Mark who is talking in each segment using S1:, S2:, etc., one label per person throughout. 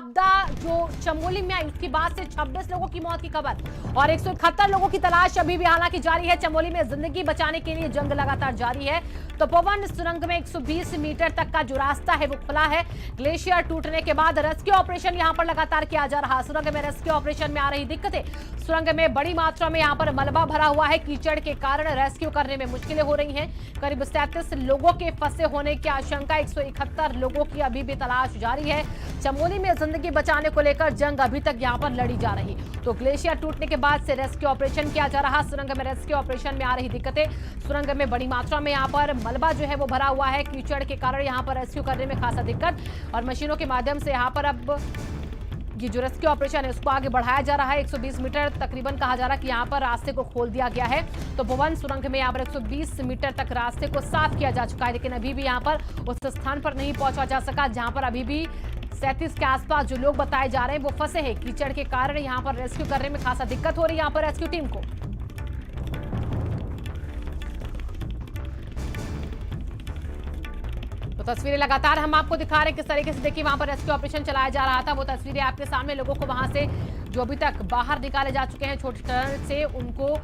S1: आपदा जो चमोली में आई उसके बाद से 26 लोगों की मौत की खबर और 171 लोगों की तलाश अभी भी हालांकि जारी है। चमोली में जिंदगी बचाने के लिए जंग लगातार जारी है। तपोवन सुरंग में 120 मीटर तक का जो रास्ता है वो खुला है। ग्लेशियर टूटने के बाद रेस्क्यू ऑपरेशन यहां पर लगातार किया जा रहा है। सुरंग में रेस्क्यू ऑपरेशन में आ रही दिक्कतें, सुरंग में बड़ी मात्रा में यहां पर मलबा भरा हुआ है। कीचड़ के कारण रेस्क्यू करने में मुश्किलें हो रही हैं। करीब 37 लोगों के फंसे होने की आशंका, 171 लोगों की अभी भी तलाश जारी है। चमोली में जिंदगी बचाने को लेकर जंग अभी तक यहां पर लड़ी जा रही। तो ग्लेशियर टूटने के बाद से रेस्क्यू ऑपरेशन किया जा रहा। सुरंग में रेस्क्यू ऑपरेशन में आ रही दिक्कतें, सुरंग में बड़ी मात्रा में यहां पर मलबा जो है वो भरा हुआ है। कीचड़ के कारण यहां पर रेस्क्यू करने में खासा दिक्कत और मशीनों के माध्यम से यहां पर अब ये जो रेस्क्यू ऑपरेशन है उसको आगे बढ़ाया जा रहा है। 120 मीटर तकरीबन कहा जा रहा है कि यहाँ पर रास्ते को खोल दिया गया है। तो भवन सुरंग में यहाँ पर 120 मीटर तक रास्ते को साफ किया जा चुका है, लेकिन अभी भी यहाँ पर उस स्थान पर नहीं पहुंचा जा सका जहां पर अभी भी 37 के आसपास जो लोग बताए जा रहे हैं वो फंसे हैं। कीचड़ के कारण यहाँ पर रेस्क्यू करने में खासा दिक्कत हो रही है यहाँ पर रेस्क्यू टीम को। तो तस्वीरें लगातार हम आपको दिखा रहे हैं किस तरीके से देखिए वहां पर रेस्क्यू ऑपरेशन चलाया जा रहा था। वो तस्वीरें आपके सामने, लोगों को वहां से जो अभी तक बाहर निकाले जा चुके हैं छोटे टनल से, उनको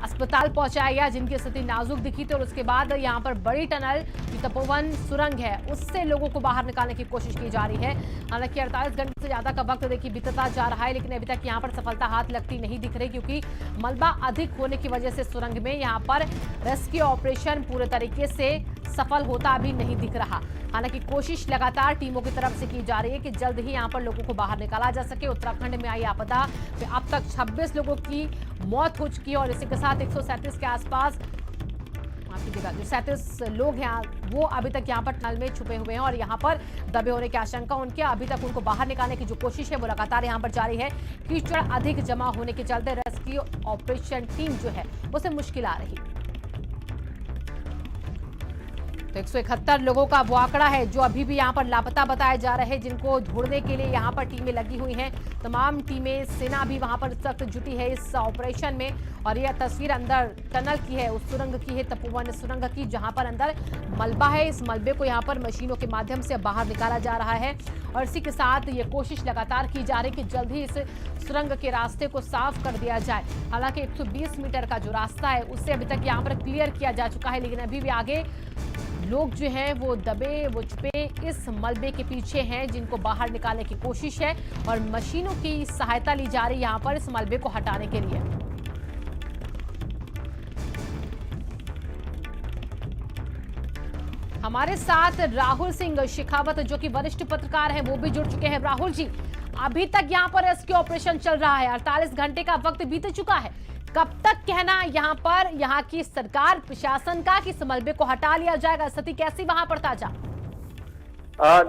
S1: अस्पताल पहुंचाया गया जिनकी स्थिति नाजुक दिखी थी। और उसके बाद यहां पर बड़ी टनल तपोवन सुरंग है उससे लोगों को बाहर निकालने की कोशिश की जा रही है। हालांकि 48 घंटे से ज्यादा का वक्त देखिए बीतता जा रहा है, लेकिन अभी तक यहां पर सफलता हाथ लगती नहीं दिख रही, क्योंकि मलबा अधिक होने की वजह से सुरंग में यहां पर रेस्क्यू ऑपरेशन पूरे तरीके से सफल होता अभी नहीं दिख रहा। हालांकि कोशिश लगातार टीमों की तरफ से की जा रही है कि जल्द ही यहां पर लोगों को बाहर निकाला जा सके। उत्तराखंड में आई आपदा में अब तक 26 लोगों की मौत हो चुकी है और इसी के साथ 137 के आसपास जो 37 लोग हैं वो अभी तक यहाँ पर टनल में छुपे हुए हैं और यहाँ पर दबे होने की आशंका उनके, अभी तक उनको बाहर निकालने की जो कोशिश है वो लगातार यहाँ पर जारी है। कीचड़ अधिक जमा होने के चलते रेस्क्यू ऑपरेशन टीम जो है उसे मुश्किल आ रही। तो 171 लोगों का वो आंकड़ा है जो अभी भी यहाँ पर लापता बताए जा रहे हैं, जिनको ढूंढने के लिए यहाँ पर टीमें लगी हुई हैं। तमाम टीमें, सेना भी वहां पर सख्त जुटी है इस ऑपरेशन में। और यह तस्वीर अंदर टनल की है, उस सुरंग की है, तपोवन सुरंग की, जहां पर अंदर मलबा है। इस मलबे को यहाँ पर मशीनों के माध्यम से बाहर निकाला जा रहा है और इसी के साथ ये कोशिश लगातार की जा रही है कि जल्द ही इस सुरंग के रास्ते को साफ कर दिया जाए। हालांकि 120 मीटर का जो रास्ता है उससे अभी तक यहाँ पर क्लियर किया जा चुका है, लेकिन अभी भी आगे लोग जो हैं वो दबे, वो छुपे इस मलबे के पीछे हैं, जिनको बाहर निकालने की कोशिश है और मशीनों की सहायता ली जा रही है यहाँ पर इस मलबे को हटाने के लिए। हमारे साथ राहुल सिंह शेखावत जो कि वरिष्ठ पत्रकार हैं वो भी जुड़ चुके हैं। राहुल जी, अभी तक यहाँ पर रेस्क्यू ऑपरेशन चल रहा है, 48 घंटे का वक्त बीत चुका है, कब तक कहना यहाँ पर यहाँ की सरकार प्रशासन का कि इस मलबे को हटा लिया जाएगा? स्थिति कैसी वहां पर ताजा?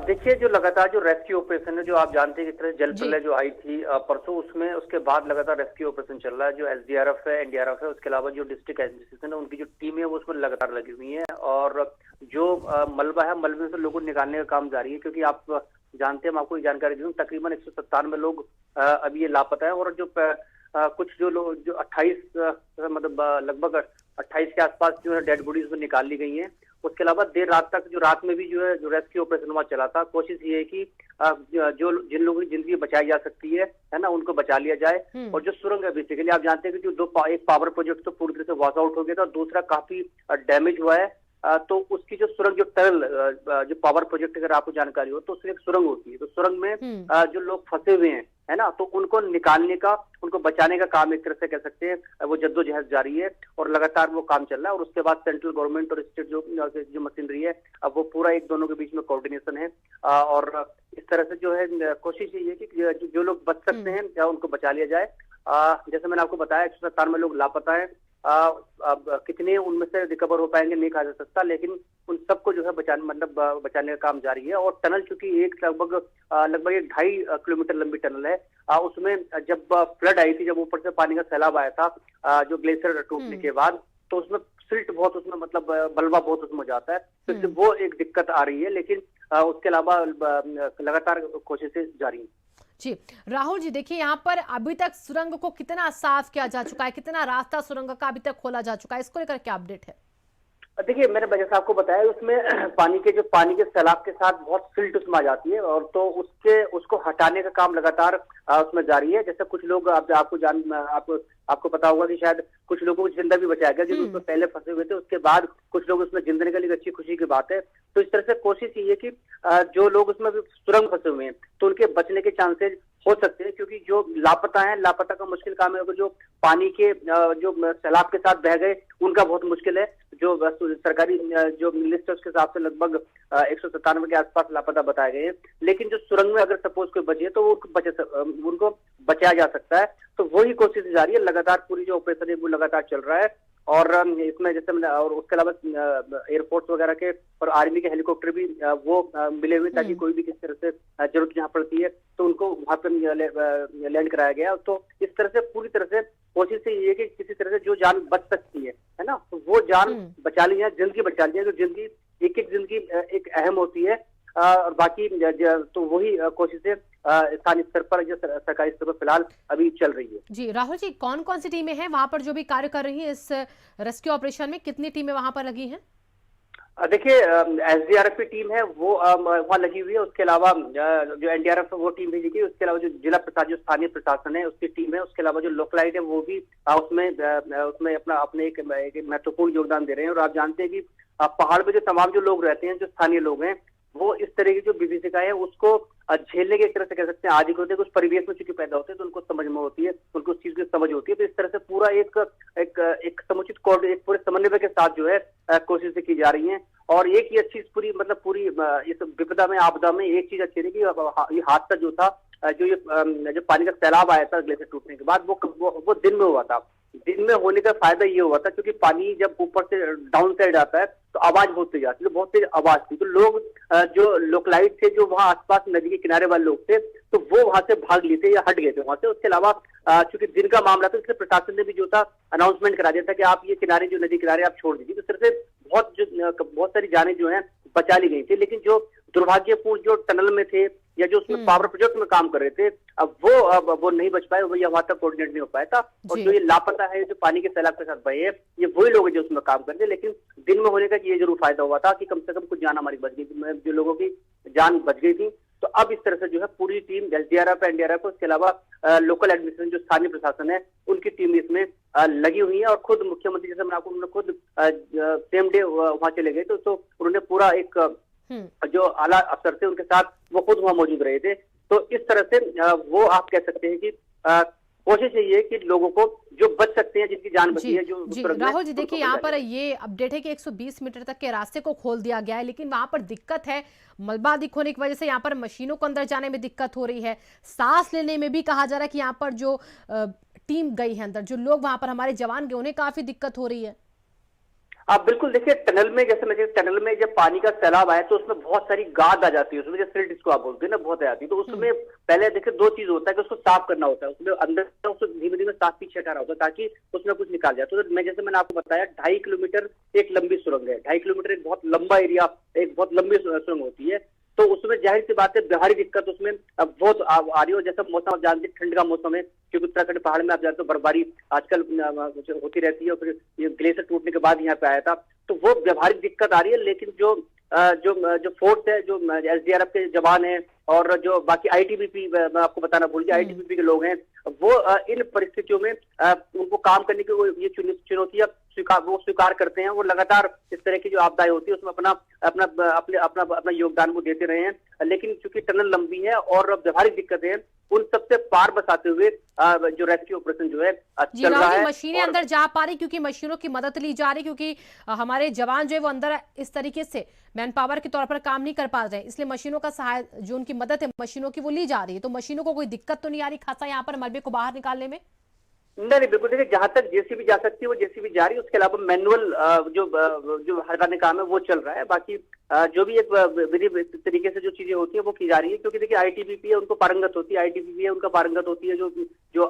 S2: देखिए, जो लगातार जो रेस्क्यू ऑपरेशन है, जो आप जानते हैं किस तरह जल प्रलय जो आई थी परसों, उसमें उसके बाद लगातार रेस्क्यू ऑपरेशन चल रहा है। जो एसडीआरएफ है, एनडीआरएफ है, उसके अलावा जो डिस्ट्रिक्ट एडमिनिस्ट्रेशन है उनकी जो टीम है वो उसमें लगातार लगी हुई है। और जो मलबा है, मलबे से लोगों को निकालने का काम जारी है, क्योंकि आप जानते हैं, मैं आपको जानकारी दूं, तकरीबन 197 लोग अभी ये लापता है। और जो कुछ जो लोग जो 28 मतलब लगभग 28 के आसपास जो है डेड बॉडीज में निकाल ली गई हैं। उसके अलावा देर रात तक, जो रात में भी जो है जो रेस्क्यू ऑपरेशन वहां चला था, कोशिश ये है कि जो जिन लोगों की जिंदगी बचाई जा सकती है ना, उनको बचा लिया जाए। और जो सुरंग है, बेसिकली आप जानते हैं कि जो एक पावर प्रोजेक्ट तो पूरी तरह से वॉश आउट हो गया था और दूसरा काफी डैमेज हुआ है। तो उसकी जो सुरंग, जो टनल, जो पावर प्रोजेक्ट अगर आपको जानकारी हो तो उसमें एक सुरंग होती है। तो सुरंग में जो लोग फंसे हुए हैं, है ना, तो उनको निकालने का, उनको बचाने का काम एक तरह से कह सकते हैं वो जद्दोजहद जारी है और लगातार वो काम चल रहा है। और उसके बाद सेंट्रल गवर्नमेंट और स्टेट जो मशीनरी है, अब वो पूरा एक दोनों के बीच में कोऑर्डिनेशन है। और इस तरह से जो है कोशिश ये है कि जो लोग बच सकते हैं या उनको बचा लिया जाए। जैसे मैंने आपको बताया, 197 लोग लापता है। अब कितने उनमें से रिकवर हो पाएंगे नहीं कहा जा सकता, लेकिन उन सबको जो है बचाने का काम जारी है। और टनल चूंकि लगभग 2.5 किलोमीटर लंबी टनल है, उसमें जब फ्लड आई थी, जब ऊपर से पानी का सैलाब आया था जो ग्लेशियर टूटने के बाद, तो उसमें सिल्ट बहुत, उसमें मतलब मलबा बहुत उसमें जाता है, तो वो एक दिक्कत आ रही है। लेकिन उसके अलावा लगातार कोशिशें जारी हैं।
S1: जी राहुल जी, देखिए यहाँ पर अभी तक सुरंग को कितना साफ किया जा चुका है, कितना रास्ता सुरंग का अभी तक खोला जा चुका है, इसको लेकर क्या अपडेट है?
S2: देखिए मैंने जैसा आपको बताया उसमें पानी के सैलाब के साथ बहुत सिल्ट उसमें आ जाती है, और तो उसको हटाने का काम लगातार उसमें जारी है। जैसे कुछ लोग आपको पता होगा कि शायद कुछ लोगों को जिंदा भी बचाया गया जो उसमें पहले फंसे हुए थे, उसके बाद कुछ लोग उसमें जिंदा निकले, अच्छी खुशी की बात है। तो इस तरह से कोशिश ये है कि जो लोग उसमें सुरंग फंसे हुए हैं तो उनके बचने के चांसेस हो सकते हैं, क्योंकि जो लापता का मुश्किल काम है। अगर जो पानी के जो सैलाब के साथ बह गए उनका बहुत मुश्किल है। जो सरकारी जो लिस्ट है उसके हिसाब से लगभग 197 के आसपास लापता बताए गए हैं, लेकिन जो सुरंग में अगर सपोज कोई बचे तो उनको बचाया जा सकता है। तो वही कोशिश जारी है, लगातार पूरी जो ऑपरेशन है वो लगातार चल रहा है। और इसमें जैसे और उसके अलावा एयरफोर्स वगैरह के और आर्मी के हेलीकॉप्टर भी वो मिले हुए, ताकि कोई भी किस तरह से जरूरत जहाँ पड़ती है तो उनको वहां पर लैंड कराया गया। तो इस तरह से पूरी तरह से कोशिश से ये है कि किसी तरह से जो जान बच सकती है ना, तो वो जान बचा ली जाए, जिंदगी बचा ली जाए। तो जिंदगी एक जिंदगी एक अहम होती है, और बाकी तो वही कोशिशें स्थानीय स्तर पर या सरकारी स्तर पर फिलहाल अभी चल रही है।
S1: जी राहुल जी, कौन कौन सी टीमें हैं वहां पर जो भी कार्य कर रही हैं इस रेस्क्यू ऑपरेशन में? कितनी टीमें वहां पर लगी हैं?
S2: देखिए एसडीआरएफ की टीम है वो वहाँ लगी हुई है। उसके अलावा जो एनडीआरएफ है वो टीम भेजी गई। उसके अलावा जो जिला प्रशासन, जो स्थानीय प्रशासन है उसकी टीम है। उसके अलावा जो लोकलाइट है वो भी उसमें अपने एक महत्वपूर्ण योगदान दे रहे हैं। और आप जानते हैं कि पहाड़ पे जो तमाम जो लोग रहते हैं, जो स्थानीय लोग हैं, वो इस तरह की जो विभीषिका है उसको झेलने के एक तरह से कह सकते हैं आदि होते हैं। उस परिवेश में चूंकि पैदा होते हैं तो उनको समझ में होती है, उनको उस चीज की समझ होती है। तो इस तरह से पूरा एक समुचित एक पूरे समन्वय के साथ जो है कोशिशें की जा रही हैं। और एक ही अच्छी पूरी इस विपदा में, आपदा में एक चीज अच्छी रही कि ये हादसा जो था, जो पानी का सैलाब आया था ग्लेशियर टूटने के बाद, वो दिन में हुआ था। दिन में होने का फायदा ये हुआ था क्योंकि पानी जब ऊपर से डाउन साइड आता है तो आवाज बहुत तेज आती है, बहुत तेज आवाज थी। तो लोग जो लोकलाइट थे, जो वहाँ आसपास नदी के किनारे वाले लोग थे, तो वो वहां से भाग लिए थे या हट गए थे वहां से। उसके अलावा चूंकि दिन का मामला था, इसलिए प्रशासन ने भी जो था अनाउंसमेंट करा दिया था कि आप ये किनारे, जो नदी किनारे आप छोड़ दीजिए। तो इस तरह से बहुत सारी जानें जो हैं बचा ली गई थी। लेकिन जो दुर्भाग्यपूर्ण जो टनल में थे या जो उसमें पावर प्रोजेक्ट में काम कर रहे थे, अब वो नहीं बच पाए, वो वहां तक कोऑर्डिनेट नहीं हो पाया था। और जो ये लापता है, जो पानी के सैलाब के साथ बहे हैं, ये वही लोग हैं जो उसमें काम करते हैं। लेकिन दिन में होने का ये जरूर फायदा हुआ था कि कम से कम कुछ जान हमारी बच गई थी, जो लोगों की जान बच गई थी। तो अब इस तरह से जो है पूरी टीम एसडीआरएफ, एनडीआरएफ, उसके अलावा लोकल एडमिनिस्ट्रेशन, जो स्थानीय प्रशासन है, उनकी टीम इसमें लगी हुई है। और खुद मुख्यमंत्री, जैसे मैंने आपको, खुद सेम डे वहां चले गए, तो उन्होंने पूरा एक जो आला अफसर थे उनके साथ वो खुद वहां मौजूद रहे थे। तो इस तरह से वो आप कह सकते हैं कि कोशिश यही है कि लोगों को जो बच सकते हैं, जिनकी जान बची है, जो
S1: जी राहुल जी, देखिए यहाँ पर ये अपडेट है कि 120 मीटर तक के रास्ते को खोल दिया गया है, लेकिन वहां पर दिक्कत है, मलबा अधिक होने की वजह से यहाँ पर मशीनों को अंदर जाने में दिक्कत हो रही है। सांस लेने में भी कहा जा रहा है कि यहाँ पर जो टीम गई है अंदर, जो लोग वहां पर हमारे जवान गए, उन्हें काफी दिक्कत हो रही है।
S2: आप बिल्कुल देखिए, टनल में टनल में जब पानी का सैलाब आए तो उसमें बहुत सारी गाद आ जाती है, उसमें जो सिल्ट जिसको आप बोलते हैं ना, बहुत आ जाती है। तो उसमें पहले देखिए दो चीज होता है कि उसको साफ करना होता है, उसमें अंदर उसको धीमे धीमे साफ पीछे हटाना होता है ताकि उसमें कुछ निकाल जाए। तो मैंने आपको बताया 2.5 किलोमीटर एक लंबी सुरंग है। 2.5 किलोमीटर एक बहुत लंबा एरिया, एक बहुत लंबी सुरंग होती है। तो उसमें जाहिर सी बात है बाहरी दिक्कत उसमें बहुत आ रही हो। जैसा मौसम आप जानते हैं, ठंड का मौसम है, क्योंकि उत्तराखंड पहाड़ में आप जानते हो बर्फबारी आजकल होती रहती है। और फिर ये ग्लेशियर टूटने के बाद यहाँ पे आया था, तो वो व्यावहारिक दिक्कत आ रही है। लेकिन जो फोर्स है, जो एसडीआरएफ के जवान हैं और जो बाकी आईटीबीपी, मैं आपको बताना भूल गया, आईटीबीपी के लोग हैं, वो इन परिस्थितियों में उनको काम करने की ये चुनौतियां स्वीकार करते हैं। वो लगातार इस तरह की जो आपदाएं होती है उसमें अपना योगदान वो देते रहे हैं। लेकिन चूंकि टनल लंबी है और व्यावहारिक दिक्कतें हैं, उन सबसे पार बसाते हुए जो रेस्क्यू ऑपरेशन जो है चल रहा है।
S1: मशीनें अंदर जा पा रही क्योंकि मशीनों की मदद ली जा रही, क्योंकि हमारे जवान जो है वो अंदर इस तरीके से मैन पावर के तौर पर काम नहीं कर पा रहे, इसलिए मशीनों का सहाय, जो उनकी मदद है मशीनों की, वो ली जा रही है। तो मशीनों को कोई दिक्कत तो नहीं आ रही खासा यहाँ पर मलबे को बाहर निकालने में?
S2: नहीं, बिल्कुल। देखिए, जहां तक जेसीबी जा सकती है वो जेसीबी जा रही है। उसके अलावा मैनुअल जो हटाने काम है वो चल रहा है। बाकी जो भी एक विधि तरीके से जो चीजें होती है वो की जा रही है, क्योंकि देखिए आईटीबीपी है, उनको पारंगत होती है, आईटीबीपी है उनका पारंगत होती है, जो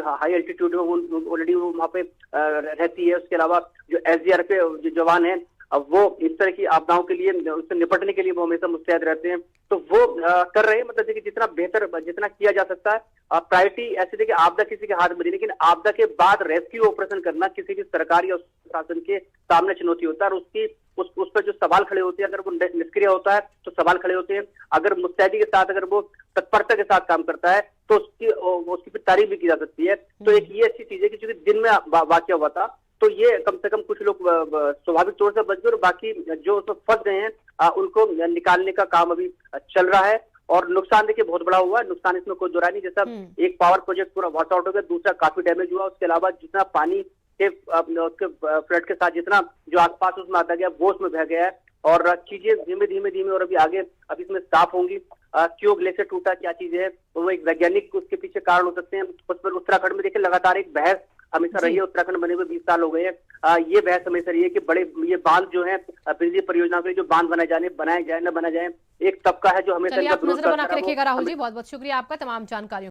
S2: हाई एल्टीट्यूड में ऑलरेडी वो वहाँ पे रहती है। उसके अलावा जो एसडीआरएफ के जो जवान है, अब वो इस तरह की आपदाओं के लिए, उससे निपटने के लिए वो हमेशा मुस्तैद रहते हैं। तो वो कर रहे हैं। मतलब देखिए जितना बेहतर जितना किया जा सकता है, प्रायोरिटी ऐसे देखिए, आपदा किसी के हाथ में नहीं, लेकिन आपदा के बाद रेस्क्यू ऑपरेशन करना किसी भी सरकारी और शासन के सामने चुनौती होता है, और उसकी उस पर जो सवाल खड़े होते हैं, अगर वो निष्क्रिय होता है तो सवाल खड़े होते हैं। अगर मुस्तैदी के साथ, अगर वो तत्परता के साथ काम करता है तो उसकी फिर तारीफ भी की जा सकती है। तो एक ये अच्छी चीज है कि चूंकि दिन में वाकया हुआ था, तो ये कम से कम कुछ लोग स्वाभाविक तौर से बच गए, और बाकी जो उसमें फंस गए हैं उनको निकालने का काम अभी चल रहा है। और नुकसान देखिए बहुत बड़ा हुआ है, नुकसान इसमें कोई दो राय नहीं। जैसा एक पावर प्रोजेक्ट पूरा वॉश आउट हो गया, दूसरा काफी डैमेज हुआ, उसके अलावा जितना पानी के उसके फ्लड के साथ जितना जो आसपास उसमें आता गया वो उसमें बह गया है, और चीजें धीमे धीमे और अभी आगे अभी इसमें साफ होंगी। क्यों ग्लेशियर टूटा, क्या चीज है, वो एक वैज्ञानिक उसके पीछे कारण हो सकते हैं। उस पर उत्तराखंड में देखिए लगातार एक बहस हमेशा रही है, उत्तराखंड बने हुए 20 साल हो गए हैं। ये बहस हमेशा रही है कि बड़े ये बांध जो है बिजली परियोजना के लिए जो बांध बनाए जाए न बनाए जाए, एक तबका है जो हमेशा
S1: चलिए आप नजर बना के रखिएगा राहुल जी। बहुत बहुत शुक्रिया आपका तमाम जानकारियों